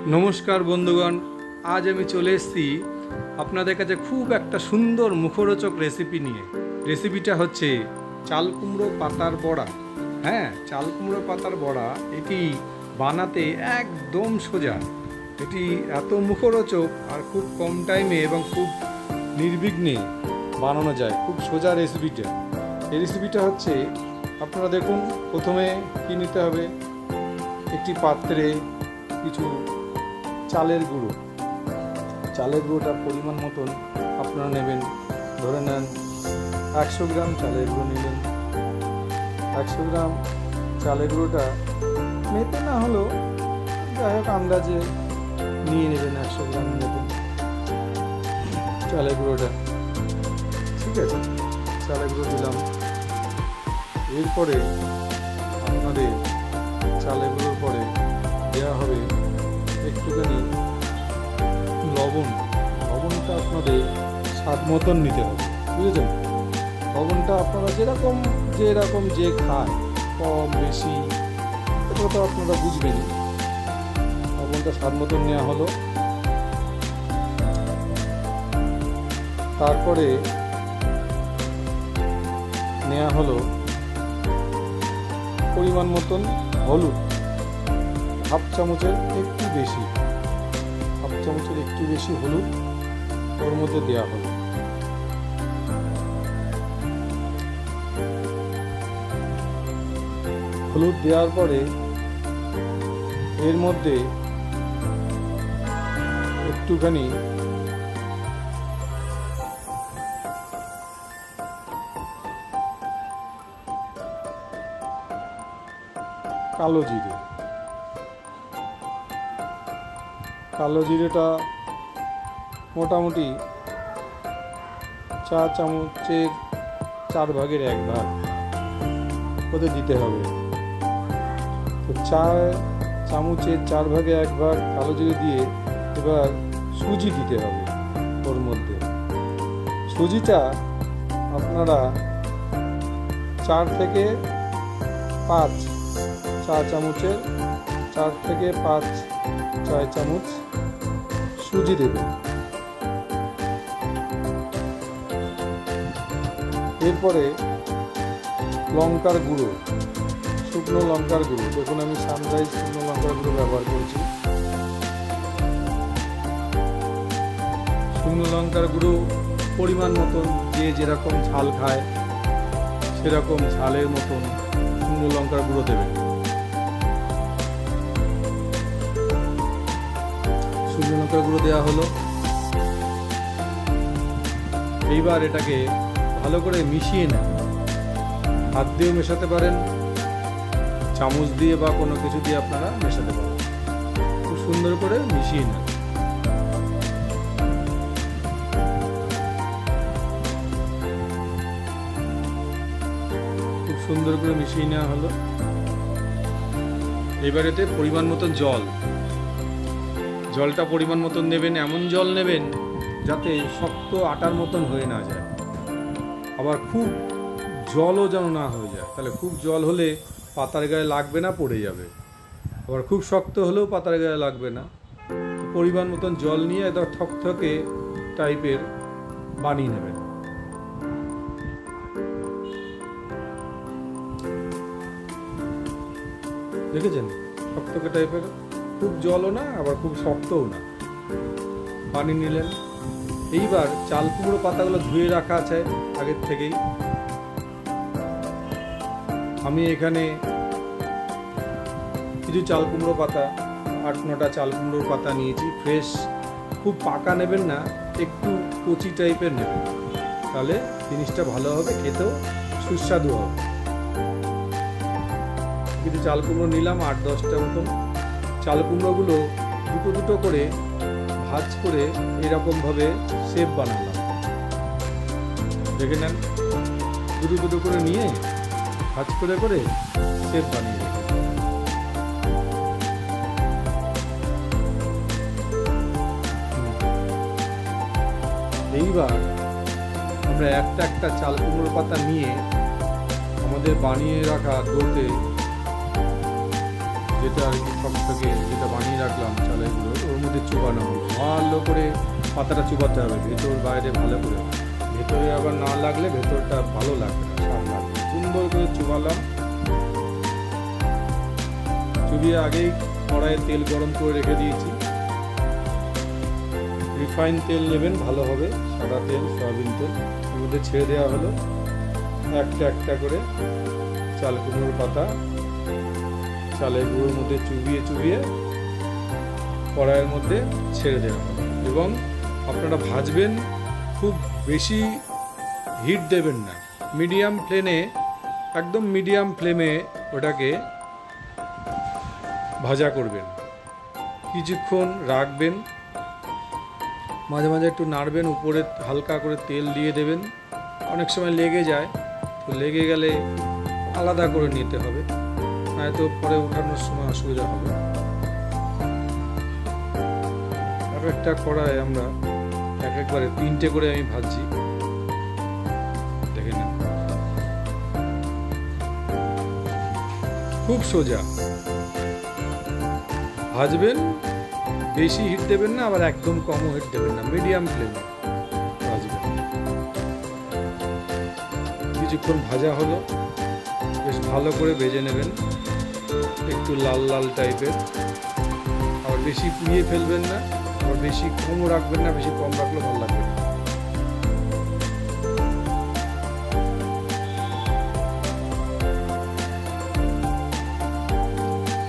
নমস্কার বন্ধুগণ, আজ আমি চলে এসেছি আপনাদের কাছে খুব একটা সুন্দর মুখরোচক রেসিপি নিয়ে। রেসিপিটা হচ্ছে চাল কুমড়ো পাতার বড়া। হ্যাঁ, চাল কুমড়ো পাতার বড়া এটি বানাতে একদম সোজা। এটি এত মুখরোচক আর খুব কম টাইমে এবং খুব নির্বিঘ্নে বানানো যায়। খুব সোজা রেসিপিটা। এই রেসিপিটা হচ্ছে, আপনারা দেখুন, প্রথমে কী নিতে হবে, একটি পাত্রে কিছু চালের গুঁড়োটা পরিমাণ মতন আপনারা নেবেন। ধরে নেন 100 গ্রাম চালের গুঁড়ো নেবেন। 100 গ্রাম চালের গুঁড়োটা মেপে না হলেও যাই হোক আন্দাজে নিয়ে নেবেন। 100 গ্রাম নেবেন চালের গুঁড়োটা, ঠিক আছে। চালের গুঁড়ো দিলাম। এরপরে আপনাদের চালের গুঁড়োর পরে দেওয়া হবে একটুখানি লবণটা আপনাদের স্বাদ মতন নিতে হবে, বুঝেছেন। লবণটা আপনারা যেরকম যে খায়, কম বেশি এটা তো আপনারা বুঝবেনই। লবণটা স্বাদ মতন নেওয়া হলো। তারপরে নেওয়া হলো পরিমাণ মতন হলুদ, হাফ চামচের একটু বেশি হলুদ ওর মধ্যে দেওয়া হলো। হলুদ দেওয়ার পরে এর মধ্যে একটুখানি কালো জিরেটা মোটামুটি 4 চামচের 4 ভাগের 1 ভাগ ওতে দিতে হবে। তো 4 চামচের 4 ভাগে 1 ভাগ কালো জিরে দিয়ে এবার সুজি দিতে হবে ওর মধ্যে। সুজিটা আপনারা 4 থেকে 5 চামচ সুজি দেবেন। এরপরে লঙ্কার গুঁড়ো, শুকনো লঙ্কার গুঁড়ো, দেখুন আমি সানরাইজ শুকনো লঙ্কার গুঁড়ো ব্যবহার করছি। শুকনো লঙ্কার গুঁড়ো পরিমাণ মতন, যে যেরকম ঝাল খায় সেরকম ঝালের মতন শুকনো লঙ্কার গুঁড়ো দেবেন। শুকনো লঙ্কার গুঁড়ো দেওয়া হলো। এইবার এটাকে ভালো করে মিশিয়ে নেন। হাত দিয়েও মেশাতে পারেন, চামচ দিয়ে বা কোনো কিছু দিয়ে আপনারা মেশাতে পারেন। খুব সুন্দর করে মিশিয়ে নেন। খুব সুন্দর করে মিশিয়ে নেওয়া হলো। এবার এতে পরিমাণ মতন জলটা পরিমাণ মতন নেবেন। এমন জল নেবেন যাতে শক্ত আটার মতন হয়ে না যায়, আবার খুব জলও যেন না হয়ে যায়। তাহলে খুব জল হলে পাতার গায়ে লাগবে না, পড়ে যাবে। আবার খুব শক্ত হলেও পাতার গায়ে লাগবে না। পরিমাণ মতন জল নিয়ে এটা থকথকে টাইপের বানিয়ে নেবেন। দেখেছেন, থকথকে টাইপের, খুব জলও না আবার খুব শক্তও না, বানিয়ে নিলেন। এইবার চাল কুমড়ো পাতাগুলো ধুয়ে রাখা আছে আগের থেকেই। আমি এখানে কিছু চাল কুমড়ো পাতা, 8-9টা চাল কুমড়োর পাতা নিয়েছি। ফ্রেশ, খুব পাকা নেবেন না, একটু কচি টাইপের নেবেন, তাহলে জিনিসটা ভালো হবে, খেতেও সুস্বাদু হবে। কিছু চাল কুমড়ো নিলাম, 8-10টা মতন। চাল কুমড়োগুলো দুটো করে ভাজ করে এরকমভাবে শেপ বানালাম। দেখে নেন, দুটো করে নিয়ে ভাজ করে শেপ বানিয়ে রেখে। এইবার আমরা একটা চাল কুমড়োর পাতা নিয়ে আমাদের বানিয়ে রাখা ডোতে যেটা আর কি সব থেকে যেটা বানিয়ে রাখলাম চালের গুঁড়ো, ওর মধ্যে চুবানো হবে। ভালো করে পাতাটা চুবাতে হবে, ভেতর বাইরে ভালো করে। ভেতরে আবার না লাগলে ভেতরটা ভালো লাগবে না, স্বাদ লাগবে। সুন্দর করে চুবালাম। চুবিয়ে আগেই কড়াইয়ে তেল গরম করে রেখে দিয়েছি। রিফাইন তেল নেবেন, ভালো হবে, সাদা তেল, সয়াবিন তেল। এর মধ্যে ছেড়ে দেওয়া হলো একটা একটা করে চাল কুমড়োর পাতা চালের গুঁড়োর মধ্যে চুবিয়ে চুবিয়ে কড়াইয়ের মধ্যে ছেড়ে দেওয়া হলো। এবং আপনারা ভাজবেন, খুব বেশি হিট দেবেন না, মিডিয়াম ফ্লেমে, একদম মিডিয়াম ফ্লেমে ওটাকে ভাজা করবেন। কিছুক্ষণ রাখবেন, মাঝে মাঝে একটু নাড়বেন, উপরে হালকা করে তেল দিয়ে দেবেন। অনেক সময় লেগে যায়, তো লেগে গেলে আলাদা করে নিতে হবে, নয়তো পরে ওঠানোর সময় অসুবিধা হবে। আর একটা কড়াই আমরা একবারে 3টে করে আমি ভাজছি, দেখে নিন। খুব সোজা ভাজবেন, বেশি হিট দেবেন না, আবার একদম কমও হিট দেবেন না, মিডিয়াম ফ্লেমে ভাজবেন। কিছুক্ষণ ভাজা হলো, বেশ ভালো করে ভেজে নেবেন, একটু লাল লাল টাইপের। আবার বেশি পুড়িয়ে ফেলবেন না, আবার বেশি কমও রাখবেন না, বেশি কম রাখলেও ভালো লাগবে না।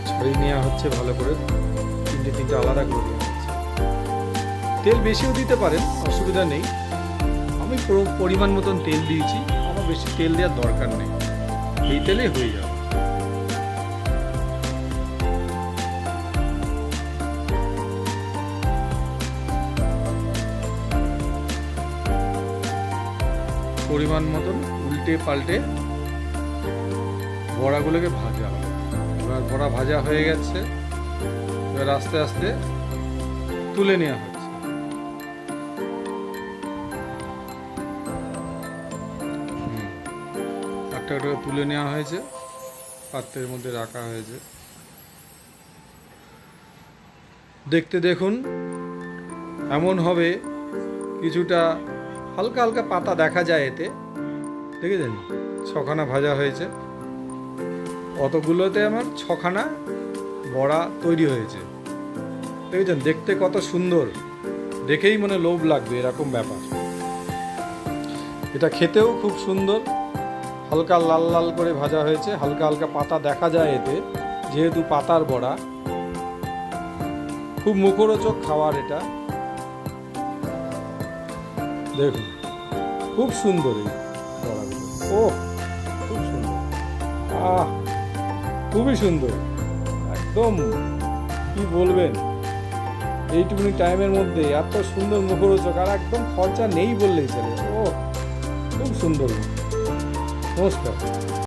ছাড়িয়ে নেওয়া হচ্ছে ভালো করে, তিনটে আলাদা করে দেওয়া হচ্ছে। তেল বেশিও দিতে পারেন, অসুবিধা নেই। আমি পরিমাণ মতন তেল দিয়েছি, আমার বেশি তেল দেওয়ার দরকার নেই, এই তেলেই হয়ে যাবে। পরিমাণ মতন উল্টে পাল্টে বড়াগুলোকে ভাজা হবে। এবার বড়া ভাজা হয়ে গেছে, এবার আস্তে আস্তে তুলে নেওয়া হচ্ছে। একটা একটা তুলে নেওয়া হয়েছে, পাত্রের মধ্যে রাখা হয়েছে। দেখতে দেখুন এমন হবে, কিছুটা হালকা হালকা পাতা দেখা যায় এতে, দেখেছেন? 6খানা ভাজা হয়েছে, অতগুলোতে আমার 6খানা বড়া তৈরি হয়েছে, দেখেছেন? দেখতে কত সুন্দর, দেখেই মনে লোভ লাগবে, এরকম ব্যাপার। এটা খেতেও খুব সুন্দর, হালকা লাল লাল করে ভাজা হয়েছে, হালকা হালকা পাতা দেখা যায় এতে, যেহেতু পাতার বড়া। খুব মুখরোচক খাবার এটা, দেখুন খুব সুন্দর এই বড়াগুলো। ও খুব সুন্দর, খুবই সুন্দর, একদম কি বলবেন, এইটুকুনি টাইমের মধ্যে এত সুন্দর মুখরোচক, আর একদম খরচা নেই বললেই চলে। ও খুব সুন্দর। নমস্কার।